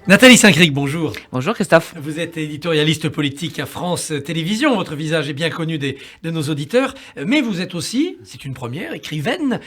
Nathalie Saint-Cric, bonjour. Bonjour Christophe. Vous êtes éditorialiste politique à France Télévisions. Votre visage est bien connu de nos auditeurs. Mais vous êtes aussi, c'est une première, écrivaine,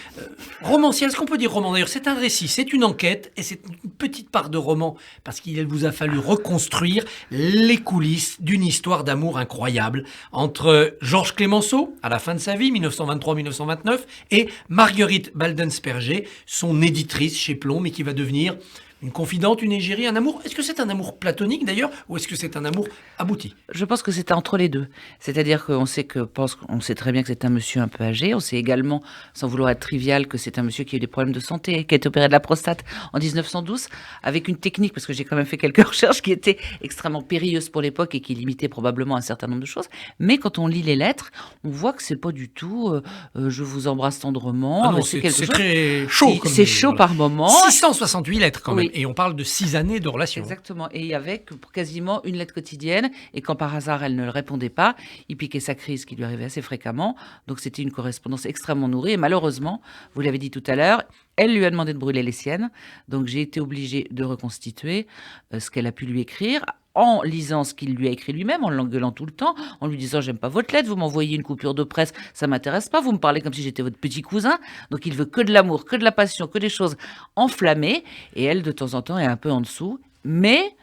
romancière. Est-ce qu'on peut dire roman? D'ailleurs, c'est un récit, c'est une enquête et c'est une petite part de roman parce qu'il vous a fallu reconstruire les coulisses d'une histoire d'amour incroyable entre Georges Clemenceau, à la fin de sa vie, 1923-1929, et Marguerite Baldensperger, son éditrice chez Plomb, mais qui va devenir une confidente, une égérie, un amour. Est-ce que c'est un amour platonique d'ailleurs, ou est-ce que c'est un amour abouti? Je pense que c'est entre les deux. C'est-à-dire qu'on sait très bien que c'est un monsieur un peu âgé. On sait également, sans vouloir être trivial, que c'est un monsieur qui a eu des problèmes de santé, qui a été opéré de la prostate en 1912, avec une technique, parce que j'ai quand même fait quelques recherches, qui était extrêmement périlleuse pour l'époque et qui limitait probablement un certain nombre de choses. Mais quand on lit les lettres, on voit que c'est pas du tout je vous embrasse tendrement. Ah non, c'est très chaud. C'est chaud par moment. 668 lettres quand même. Oui. Et on parle de 6 années de relation. Exactement. Et avec quasiment une lettre quotidienne. Et quand par hasard elle ne le répondait pas, il piquait sa crise qui lui arrivait assez fréquemment. Donc c'était une correspondance extrêmement nourrie. Et malheureusement, vous l'avez dit tout à l'heure, elle lui a demandé de brûler les siennes. Donc j'ai été obligée de reconstituer ce qu'elle a pu lui écrire, en lisant ce qu'il lui a écrit lui-même, en l'engueulant tout le temps, en lui disant « j'aime pas votre lettre, vous m'envoyez une coupure de presse, ça m'intéresse pas, vous me parlez comme si j'étais votre petit cousin ». Donc il veut que de l'amour, que de la passion, que des choses enflammées. Et elle, de temps en temps, est un peu en dessous. Mais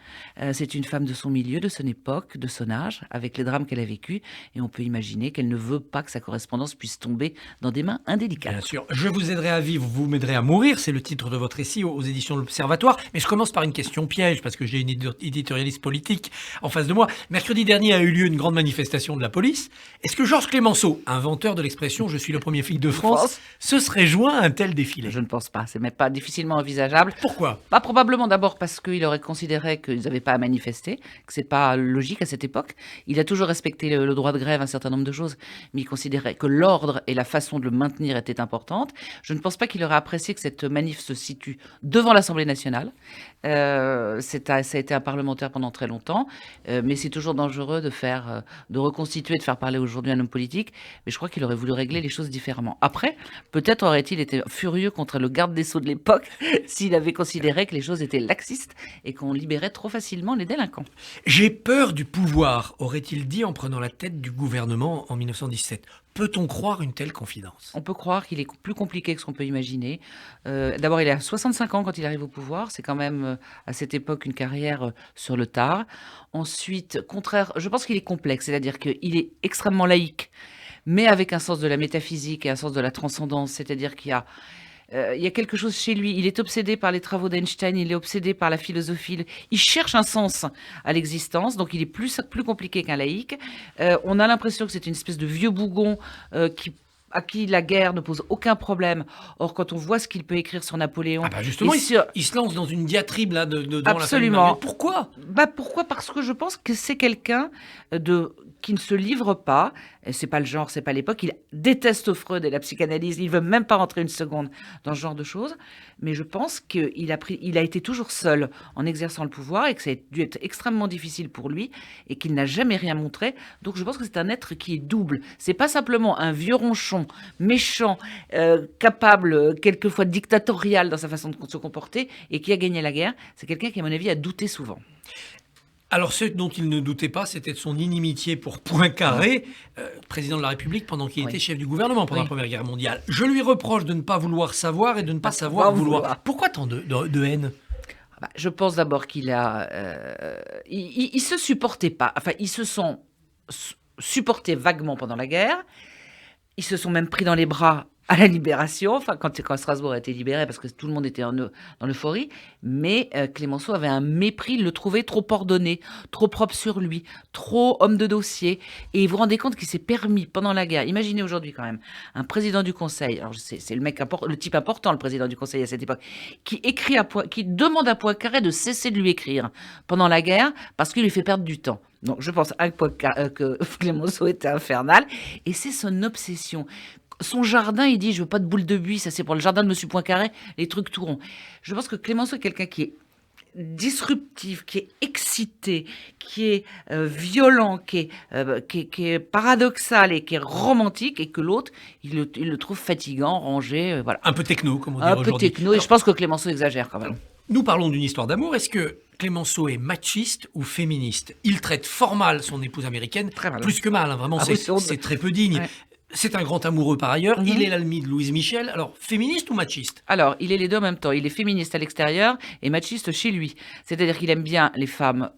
c'est une femme de son milieu, de son époque, de son âge, avec les drames qu'elle a vécus. Et on peut imaginer qu'elle ne veut pas que sa correspondance puisse tomber dans des mains indélicates. Bien sûr. Je vous aiderai à vivre, vous m'aiderez à mourir. C'est le titre de votre récit aux éditions de l'Observatoire. Mais je commence par une question piège, parce que j'ai une éditorialiste politique en face de moi. Mercredi dernier a eu lieu une grande manifestation de la police. Est-ce que Georges Clemenceau, inventeur de l'expression « je suis le premier flic de France », se serait joint à un tel défilé? Je ne pense pas. C'est même pas difficilement envisageable. Pourquoi? Pas probablement d'abord parce qu'il aurait considéré qu'ils n'avaient pas à manifester, que c'est pas logique à cette époque. Il a toujours respecté le droit de grève, un certain nombre de choses, mais il considérait que l'ordre et la façon de le maintenir étaient importantes. Je ne pense pas qu'il aurait apprécié que cette manif se situe devant l'Assemblée nationale. Ça a été un parlementaire pendant très longtemps, mais c'est toujours dangereux de reconstituer, de faire parler aujourd'hui un homme politique. Mais je crois qu'il aurait voulu régler les choses différemment. Après, peut-être aurait-il été furieux contre le garde des Sceaux de l'époque s'il avait considéré que les choses étaient laxistes et qu'on libérait trop facilement les délinquants. J'ai peur du pouvoir, aurait-il dit en prenant la tête du gouvernement en 1917. Peut-on croire une telle confidence? On peut croire qu'il est plus compliqué que ce qu'on peut imaginer. D'abord, il a 65 ans quand il arrive au pouvoir. C'est quand même, à cette époque, une carrière sur le tard. Ensuite, je pense qu'il est complexe, c'est-à-dire qu'il est extrêmement laïque, mais avec un sens de la métaphysique et un sens de la transcendance. C'est-à-dire qu'il y a quelque chose chez lui. Il est obsédé par les travaux d'Einstein, il est obsédé par la philosophie. Il cherche un sens à l'existence, donc il est plus compliqué qu'un laïc. On a l'impression que c'est une espèce de vieux bougon à qui la guerre ne pose aucun problème. Or, quand on voit ce qu'il peut écrire sur Napoléon... Ah bah justement, il se lance dans une diatribe là, dans Absolument. la Pourquoi? Pourquoi? Parce que je pense que c'est quelqu'un qui ne se livre pas. C'est pas le genre, c'est pas l'époque. Il déteste Freud et la psychanalyse. Il veut même pas rentrer une seconde dans ce genre de choses. Mais je pense qu'il a été toujours seul en exerçant le pouvoir et que ça a dû être extrêmement difficile pour lui et qu'il n'a jamais rien montré. Donc je pense que c'est un être qui est double. C'est pas simplement un vieux ronchon méchant, capable, quelquefois dictatorial dans sa façon de se comporter et qui a gagné la guerre. C'est quelqu'un qui, à mon avis, a douté souvent. Alors, ce dont il ne doutait pas, c'était de son inimitié pour Poincaré, président de la République, pendant qu'il était chef du gouvernement pendant la Première Guerre mondiale. Je lui reproche de ne pas vouloir savoir et de ne pas savoir vouloir. Pourquoi tant de haine? Je pense d'abord qu'il a... ils se supportaient pas. Enfin, ils se sont supportés vaguement pendant la guerre. Ils se sont même pris dans les bras à la libération, enfin quand Strasbourg a été libéré, parce que tout le monde était dans l'euphorie, mais Clemenceau avait un mépris, il le trouvait trop ordonné, trop propre sur lui, trop homme de dossier, et vous vous rendez compte qu'il s'est permis pendant la guerre, imaginez aujourd'hui quand même, un président du Conseil, alors c'est le type important, le président du Conseil à cette époque, qui demande à Poincaré de cesser de lui écrire pendant la guerre, parce qu'il lui fait perdre du temps. Donc je pense que Clemenceau était infernal, et c'est son obsession. Son jardin, il dit, je veux pas de boule de buis, ça c'est pour le jardin de Monsieur Poincaré, les trucs tout ronds. Je pense que Clemenceau est quelqu'un qui est disruptif, qui est excité, qui est violent, qui est paradoxal et qui est romantique, et que l'autre, il le trouve fatigant, rangé, voilà. Un peu techno, comme on dit Un aujourd'hui. peu techno, et je pense que Clemenceau exagère quand même. Nous parlons d'une histoire d'amour. Est-ce que Clémenceau est machiste ou féministe? Il traite fort mal son épouse américaine, Très mal. plus que mal, hein, vraiment, Ah oui, c'est très peu digne. Ouais. C'est un grand amoureux par ailleurs. Mhm. Il est l'ami de Louise Michel. Alors, féministe ou machiste? Alors, il est les deux en même temps. Il est féministe à l'extérieur et machiste chez lui. C'est-à-dire qu'il aime bien les femmes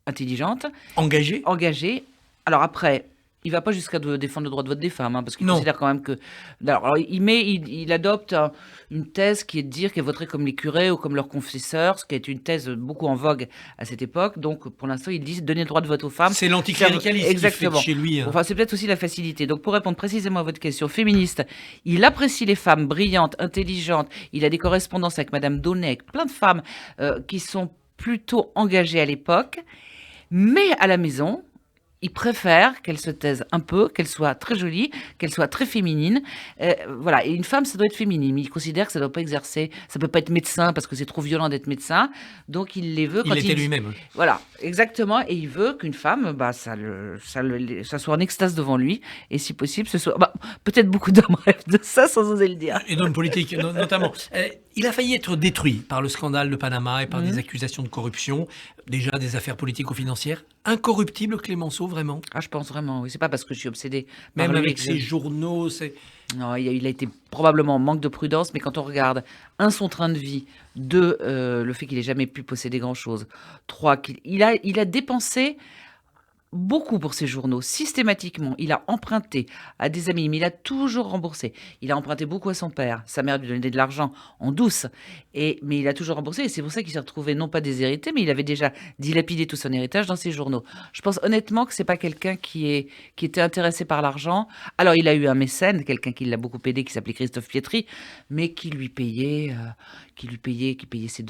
intelligentes, Engagé? engagées. Alors après, il va pas jusqu'à défendre le droit de vote des femmes, hein, parce qu'il Non. considère quand même que... Alors, il adopte une thèse qui est de dire qu'elle voterait comme les curés ou comme leurs confesseurs, ce qui est une thèse beaucoup en vogue à cette époque. Donc, pour l'instant, il dit donner le droit de vote aux femmes. C'est l'anticléricalisme qui fait Exactement. chez lui. Hein. Enfin, c'est peut-être aussi la facilité. Donc, pour répondre précisément à votre question, féministe, il apprécie les femmes brillantes, intelligentes. Il a des correspondances avec Madame Daunet, avec plein de femmes qui sont plutôt engagées à l'époque. Mais à la maison, il préfère qu'elle se taise un peu, qu'elle soit très jolie, qu'elle soit très féminine. Voilà. Et une femme, ça doit être féminine. Mais il considère que ça ne doit pas exercer, ça peut pas être médecin parce que c'est trop violent d'être médecin. Donc il les veut. Il l'était lui-même. Voilà, exactement. Et il veut qu'une femme, ça soit en extase devant lui. Et si possible, ce soit. Peut-être beaucoup d'hommes rêvent de ça sans oser le dire. Et d'hommes politiques notamment. Il a failli être détruit par le scandale de Panama et par des accusations de corruption, déjà des affaires politico-financières. Incorruptible, Clémenceau, vraiment? Ah, je pense vraiment, oui. C'est pas parce que je suis obsédée Même par lui avec que ses journaux, Non, il a été probablement en manque de prudence, mais quand on regarde, son train de vie, le fait qu'il ait jamais pu posséder grand-chose, 3, il a dépensé beaucoup pour ses journaux, systématiquement. Il a emprunté à des amis, mais il a toujours remboursé. Il a emprunté beaucoup à son père. Sa mère lui donnait de l'argent en douce. Mais il a toujours remboursé. Et c'est pour ça qu'il s'est retrouvé non pas déshérité, mais il avait déjà dilapidé tout son héritage dans ses journaux. Je pense honnêtement que c'est pas quelqu'un qui était intéressé par l'argent. Alors, il a eu un mécène, quelqu'un qui l'a beaucoup aidé, qui s'appelait Christophe Pietri, mais qui payait ses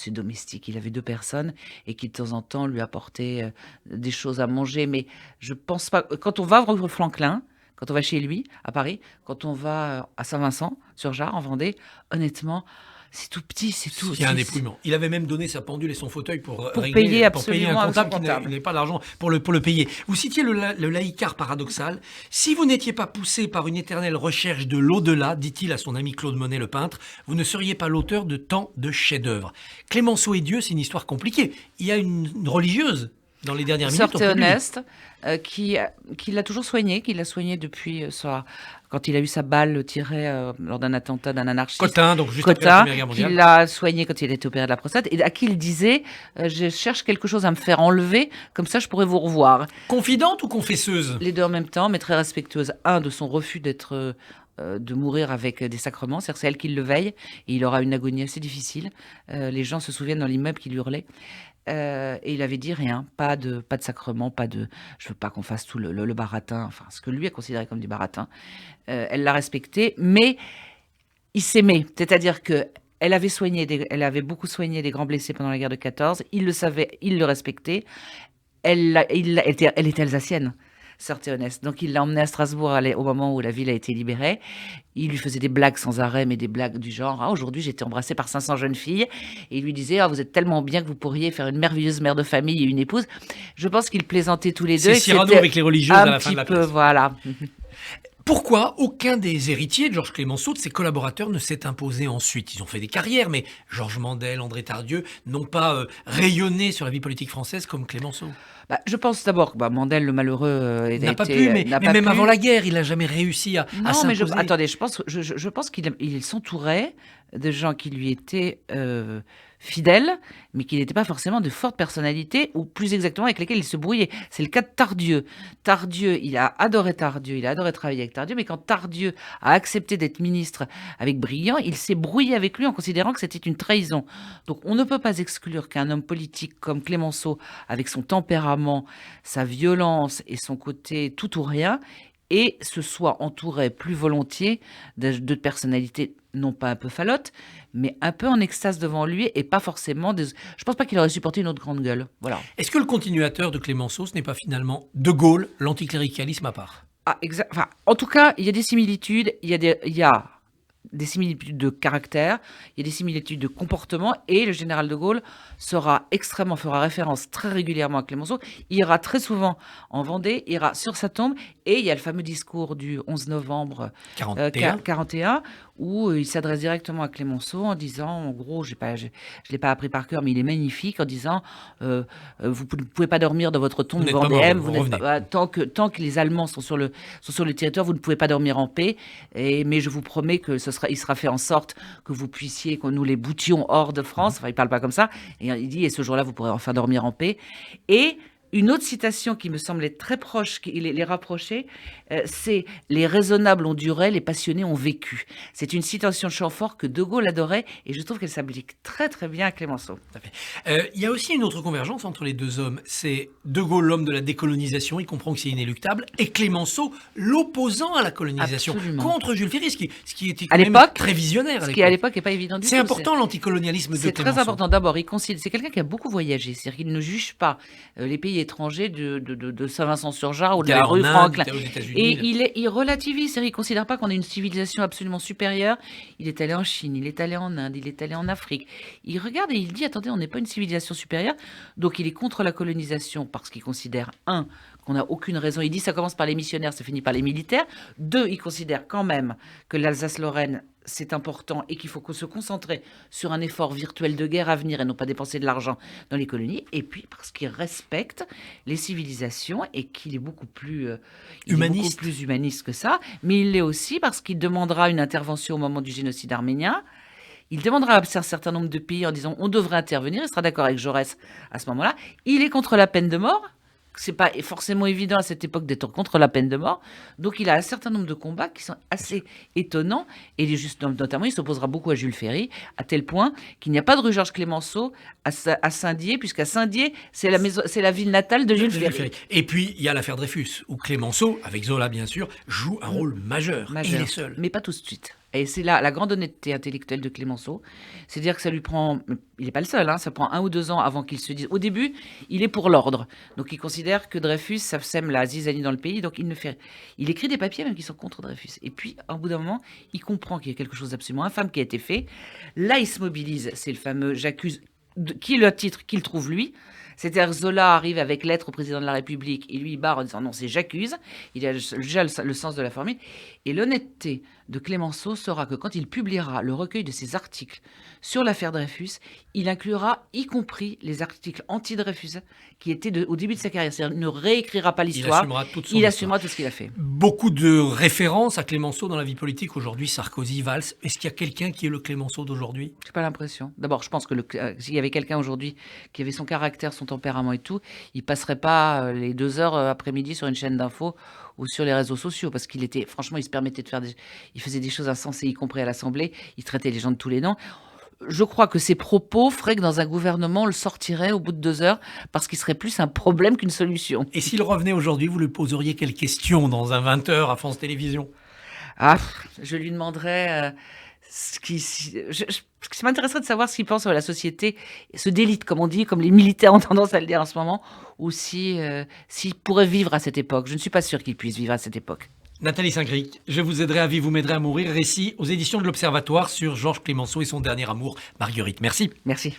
domestiques. Il avait 2 personnes et qui, de temps en temps, lui apportait des choses à manger. Mais je pense pas. Quand on va rue Franklin, quand on va chez lui, à Paris, quand on va à Saint-Vincent-sur-Jard, en Vendée, honnêtement, c'est tout petit, c'est tout. Il y a un dépouillement. Il avait même donné sa pendule et son fauteuil pour payer un absolument comptable qui n'avait pas d'argent pour le payer. Vous citiez le laïcard paradoxal. Si vous n'étiez pas poussé par une éternelle recherche de l'au-delà, dit-il à son ami Claude Monet, le peintre, vous ne seriez pas l'auteur de tant de chefs-d'œuvre. Clémenceau et Dieu, c'est une histoire compliquée. Il y a une religieuse dans les dernières minutes. Sœur Théoneste, qui l'a toujours soigné, qui l'a soigné depuis quand il a eu sa balle tirée lors d'un attentat d'un anarchiste. Cotin, donc juste après la Première Guerre mondiale. Qui l'a soigné quand il a été opéré de la prostate, et à qui il disait je cherche quelque chose à me faire enlever, comme ça je pourrais vous revoir. Confidente ou confesseuse? Les deux en même temps, mais très respectueuse. De son refus de mourir avec des sacrements, c'est elle qui le veille, et il aura une agonie assez difficile. Les gens se souviennent dans l'immeuble qu'il hurlait. Et il avait dit rien, pas de sacrement, je veux pas qu'on fasse tout le baratin, enfin ce que lui a considéré comme du baratin. Elle l'a respecté, mais il s'aimait, c'est-à-dire que elle avait beaucoup soigné des grands blessés pendant la guerre de 14. Il le savait, il le respectait. Elle était alsacienne, Sœur Théoneste. Donc il l'a emmenée à Strasbourg au moment où la ville a été libérée. Il lui faisait des blagues sans arrêt, mais des blagues du genre aujourd'hui j'ai été embrassée par 500 jeunes filles. Et il lui disait vous êtes tellement bien que vous pourriez faire une merveilleuse mère de famille et une épouse. Je pense qu'ils plaisantaient tous les deux. C'est Cyrano avec les religieuses à la fin de la pièce. Voilà. Pourquoi aucun des héritiers de Georges Clémenceau, de ses collaborateurs, ne s'est imposé ensuite? Ils ont fait des carrières, mais Georges Mandel, André Tardieu n'ont pas rayonné sur la vie politique française comme Clémenceau. Je pense d'abord que Mandel, le malheureux, n'a pas pu, mais même avant la guerre, il n'a jamais réussi à s'imposer. Non, mais attendez, je pense qu'il s'entourait de gens qui lui étaient fidèles, mais qui n'étaient pas forcément de fortes personnalités, ou plus exactement avec lesquels il se brouillait. C'est le cas de Tardieu. Tardieu, il a adoré travailler avec Tardieu, mais quand Tardieu a accepté d'être ministre avec Briand, il s'est brouillé avec lui en considérant que c'était une trahison. Donc on ne peut pas exclure qu'un homme politique comme Clémenceau, avec son tempérament, sa violence et son côté tout ou rien, et se soit entouré plus volontiers de personnalités non pas un peu falottes, mais un peu en extase devant lui, et pas forcément je pense pas qu'il aurait supporté une autre grande gueule. Voilà. Est-ce que le continuateur de Clémenceau, ce n'est pas finalement De Gaulle, l'anticléricalisme à part? Enfin, en tout cas, il y a des similitudes, il y a des similitudes de caractère, il y a des similitudes de comportement, et le général de Gaulle fera référence très régulièrement à Clémenceau, ira très souvent en Vendée, ira sur sa tombe, et il y a le fameux discours du 11 novembre 41, où il s'adresse directement à Clémenceau en disant, en gros, je l'ai pas appris par cœur, mais il est magnifique, en disant vous ne pouvez pas dormir dans votre tombe vendéenne, tant que les Allemands sont sur le territoire, vous ne pouvez pas dormir en paix, mais je vous promets que il sera fait en sorte que nous les boutions hors de France. Enfin, il parle pas comme ça. Et il dit, et ce jour-là, vous pourrez enfin dormir en paix. Et une autre citation qui me semblait très proche, qui les rapprochait, c'est « Les raisonnables ont duré, les passionnés ont vécu ». C'est une citation de Chamfort que De Gaulle adorait, et je trouve qu'elle s'applique très très bien à Clémenceau. Il y a aussi une autre convergence entre les deux hommes. C'est De Gaulle, l'homme de la décolonisation, il comprend que c'est inéluctable, et Clémenceau, l'opposant à la colonisation, contre Jules Ferry, ce qui était quand même très visionnaire. Ce qui à l'époque n'est pas évident du tout. C'est important l'anticolonialisme de Clémenceau. C'est très important. D'abord, c'est quelqu'un qui a beaucoup voyagé, c'est-à-dire qu'il ne juge pas les pays étrangers de Saint-Vincent-sur-Jard ou de la rue Franklin. Et il relativise, c'est-à-dire il ne considère pas qu'on ait une civilisation absolument supérieure. Il est allé en Chine, il est allé en Inde, il est allé en Afrique. Il regarde et il dit, attendez, on n'est pas une civilisation supérieure. Donc il est contre la colonisation parce qu'il considère, qu'on n'a aucune raison. Il dit, ça commence par les missionnaires, ça finit par les militaires. 2, il considère quand même que l'Alsace-Lorraine, c'est important et qu'il faut se concentrer sur un effort virtuel de guerre à venir et non pas dépenser de l'argent dans les colonies. Et puis parce qu'il respecte les civilisations et qu'il est beaucoup plus humaniste que ça. Mais il l'est aussi parce qu'il demandera une intervention au moment du génocide arménien. Il demandera à un certain nombre de pays en disant on devrait intervenir. Il sera d'accord avec Jaurès à ce moment-là. Il est contre la peine de mort. C'est pas forcément évident à cette époque d'être contre la peine de mort. Donc, il a un certain nombre de combats qui sont assez étonnants. Et notamment, il s'opposera beaucoup à Jules Ferry, à tel point qu'il n'y a pas de rue Georges Clémenceau à Saint-Dié, puisqu'à Saint-Dié, c'est la ville natale de Jules Ferry. Et puis, il y a l'affaire Dreyfus, où Clémenceau, avec Zola bien sûr, joue un rôle majeur. Il est seul. Mais pas tout de suite. Et c'est là la grande honnêteté intellectuelle de Clémenceau. C'est-à-dire que ça lui prend... Il n'est pas le seul, ça prend 1 ou 2 ans avant qu'il se dise... Au début, il est pour l'ordre. Donc, il considère que Dreyfus, ça sème la zizanie dans le pays. Donc, il écrit des papiers même qui sont contre Dreyfus. Et puis, au bout d'un moment, il comprend qu'il y a quelque chose d'absolument infâme qui a été fait. Là, il se mobilise. C'est le fameux « j'accuse », qui est le titre qu'il trouve lui. C'est-à-dire Zola arrive avec lettre au président de la République et lui il barre en disant non, c'est j'accuse. Il a déjà le sens de la formule. Et l'honnêteté de Clémenceau sera que quand il publiera le recueil de ses articles sur l'affaire Dreyfus, il inclura y compris les articles anti-Dreyfus qui étaient au début de sa carrière. C'est-à-dire il ne réécrira pas l'histoire. Il assumera tout ce qu'il a fait. Beaucoup de références à Clémenceau dans la vie politique aujourd'hui. Sarkozy, Valls. Est-ce qu'il y a quelqu'un qui est le Clémenceau d'aujourd'hui ? Je n'ai pas l'impression. D'abord, je pense que s'il y avait quelqu'un aujourd'hui qui avait son caractère, son tempérament et tout, il passerait pas les 2 heures après-midi sur une chaîne d'infos ou sur les réseaux sociaux, parce qu'il était, franchement, il se permettait de il faisait des choses insensées, y compris à l'Assemblée, il traitait les gens de tous les noms. Je crois que ses propos feraient que dans un gouvernement, on le sortirait au bout de 2 heures, parce qu'il serait plus un problème qu'une solution. Et s'il revenait aujourd'hui, vous lui poseriez quelles questions dans un 20h à France Télévisions ? Je lui demanderais... Ça m'intéresserait de savoir ce qu'il pense sur la société, ce délite, comme on dit, comme les militaires ont tendance à le dire en ce moment, ou s'il pourrait vivre à cette époque. Je ne suis pas sûre qu'il puisse vivre à cette époque. Nathalie Saint-Cric, Je vous aiderai à vivre, vous m'aiderez à mourir, récit aux éditions de l'Observatoire sur Georges Clémenceau et son dernier amour, Marguerite. Merci. Merci.